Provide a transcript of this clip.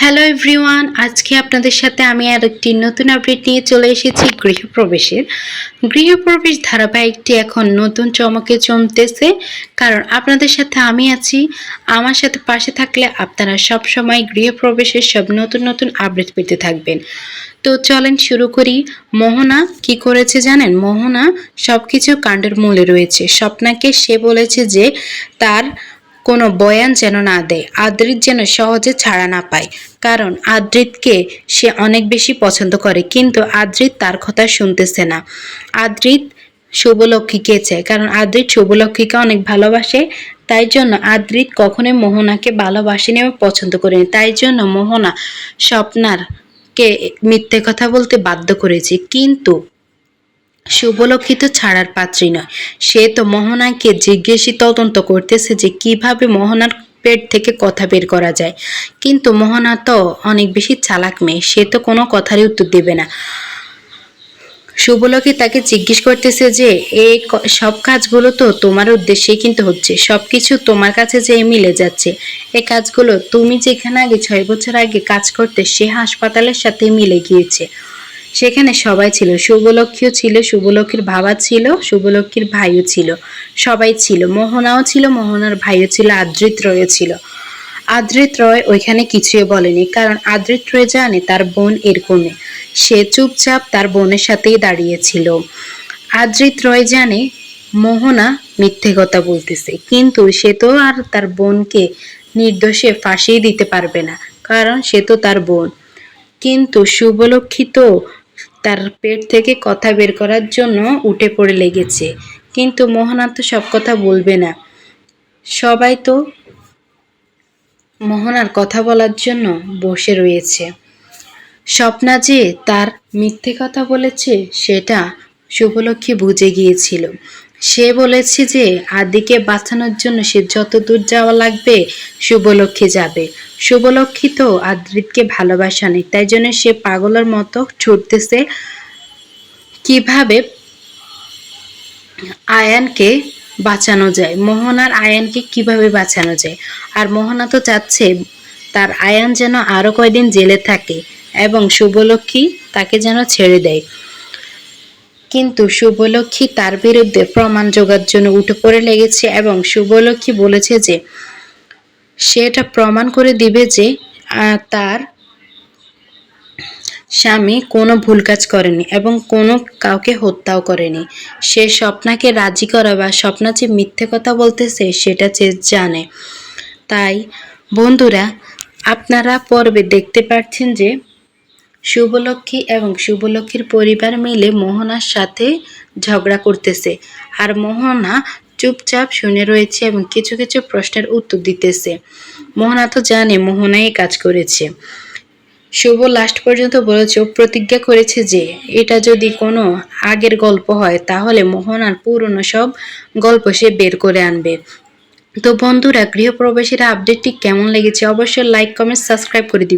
Hello everyone, আজকে আপনাদের সাথে আমি আরেকটি নতুন আপডেট নিয়ে চলে এসেছি গৃহপ্রবেশের। গৃহপ্রবেশ ধারাবাহিকটি এখন নতুন চমকে চমতেছে, কারণ আপনাদের সাথে আমি আছি। আমার সাথে পাশে থাকলে আপনারা সবসময় গৃহপ্রবেশের সব নতুন নতুন আপডেট পেতে থাকবেন। তো চলেন শুরু করি। মোহনা কি করেছে জানেন? মোহনা সবকিছু কাণ্ডের মূলে রয়েছে। স্বপ্নাকে সে বলেছে যে তার কোনো বয়ান যেন না দেয়, আদ্রিত যেন সহজে ছাড়া না পায়, কারণ আদ্রিতকে সে অনেক বেশি পছন্দ করে। কিন্তু আদ্রিত তার কথা শুনতেছে না। আদ্রিত শুভলক্ষ্মীকে চায়, কারণ আদ্রিত শুভলক্ষ্মীকে অনেক ভালোবাসে। তাই জন্য আদ্রিত কখনোই মোহনাকে ভালোবাসেনি এবং পছন্দ করেনি। তাই জন্য মোহনা স্বপ্নারকে মিথ্যে কথা বলতে বাধ্য করেছে। কিন্তু শুভলক্ষ্মী তো ছাড়ার পাত্রী নয়। সে তো মোহনাকে জিজ্ঞেসই তদন্ত করতেছে যে কিভাবে মোহনার পেট থেকে কথা বের করা যায়। কিন্তু মোহনা তো অনেক বেশি চালাক মেয়ে, সে তো কোনো কথারই উত্তর দেবে না। শুভলক্ষ্মী তাকে জিজ্ঞেস করতেছে যে এই সব কাজগুলো তো তোমার উদ্দেশ্যেই কিন্তু হচ্ছে, সবকিছু তোমার কাছে যে মিলে যাচ্ছে। এই কাজগুলো তুমি যেখানে আগে 6 বছর আগে কাজ করতে, সে হাসপাতালের সাথে মিলে গিয়েছে। সেখানে সবাই ছিল, শুভলক্ষ্মীও ছিল, শুভলক্ষ্মীর বাবা ছিল, শুভলক্ষ্মীর ভাইও ছিল, সবাই ছিল। মোহনাও ছিল, মোহনার ভাইও ছিল, আদ্রিত রয়ও ছিল। আদ্রিত রয় ওইখানে কিছুই বলেনি, কারণ আদ্রিত রয় জানে তার বোন এর কোণে। সে চুপচাপ তার বোনের সাথেই দাঁড়িয়েছিল। আদ্রিত রয় জানে মোহনা মিথ্যে কথা বলতেছে, কিন্তু সে তো আর তার বোনকে নির্দোষে ফাঁসি দিতে পারবে না, কারণ সে তো তার বোন। কিন্তু শুভলক্ষ্মী তো তার পেট থেকে কথা বের করার জন্য উঠে পড়ে লেগেছে। কিন্তু মোহনা তো সব কথা বলবে না। সবাই তো মোহনার কথা বলার জন্য বসে রয়েছে। স্বপ্না যে তার মিথ্যে কথা বলেছে সেটা শুভলক্ষ্মী বুঝে গিয়েছিল। সে বলেছে যে আদিকে বাঁচানোর জন্য সে যত দূর যাওয়া লাগবে শুভলক্ষ্মী যাবে। শুভলক্ষ্মী তো আদ্রিতকে ভালোবাসা নেই, তাই জন্য সে পাগলের মতো ছুটতেছে কিভাবে আয়ানকে বাঁচানো যায়, মোহনার আয়ানকে কিভাবে বাঁচানো যায়। আর মোহনা তো চাচ্ছে তার আয়ান যেন আরো কয়দিন জেলে থাকে এবং শুভলক্ষ্মী তাকে যেন ছেড়ে দেয়। কিন্তু শুভলক্ষ্মী তার বিরুদ্ধে প্রমাণ জোগাড়ের জন্য উঠে পড়ে লেগেছে এবং শুভলক্ষ্মী বলেছে যে সে এটা প্রমাণ করে দিবে যে তার স্বামী কোনো ভুল কাজ করেনি এবং কোনো কাউকে হত্যাও করেনি। সে স্বপ্নাকে রাজি করা বা স্বপ্না যে মিথ্যে কথা বলতেছে সেটা সে জানে। তাই বন্ধুরা, আপনারা পর্বে দেখতে পাচ্ছেন যে শুভলক্ষ্মী এবং শুভলক্ষ্মীর পরিবার মিলে মোহনার সাথে ঝগড়া করতেছে, আর মোহনা চুপচাপ শুনে রয়েছে এবং কিছু কিছু প্রশ্নের উত্তর দিতেছে। মোহনা তো জানে মোহনাই কাজ করেছে। শুভ লাস্ট পর্যন্ত বলেছে, প্রতিজ্ঞা করেছে যে এটা যদি কোনো আগের গল্প হয় তাহলে মোহনার পুরনো সব গল্প সে বের করে আনবে। তো বন্ধুরা, গৃহপ্রবেশের আপডেটটি কেমন লেগেছে অবশ্যই লাইক, কমেন্ট, সাবস্ক্রাইব করে দিবেন।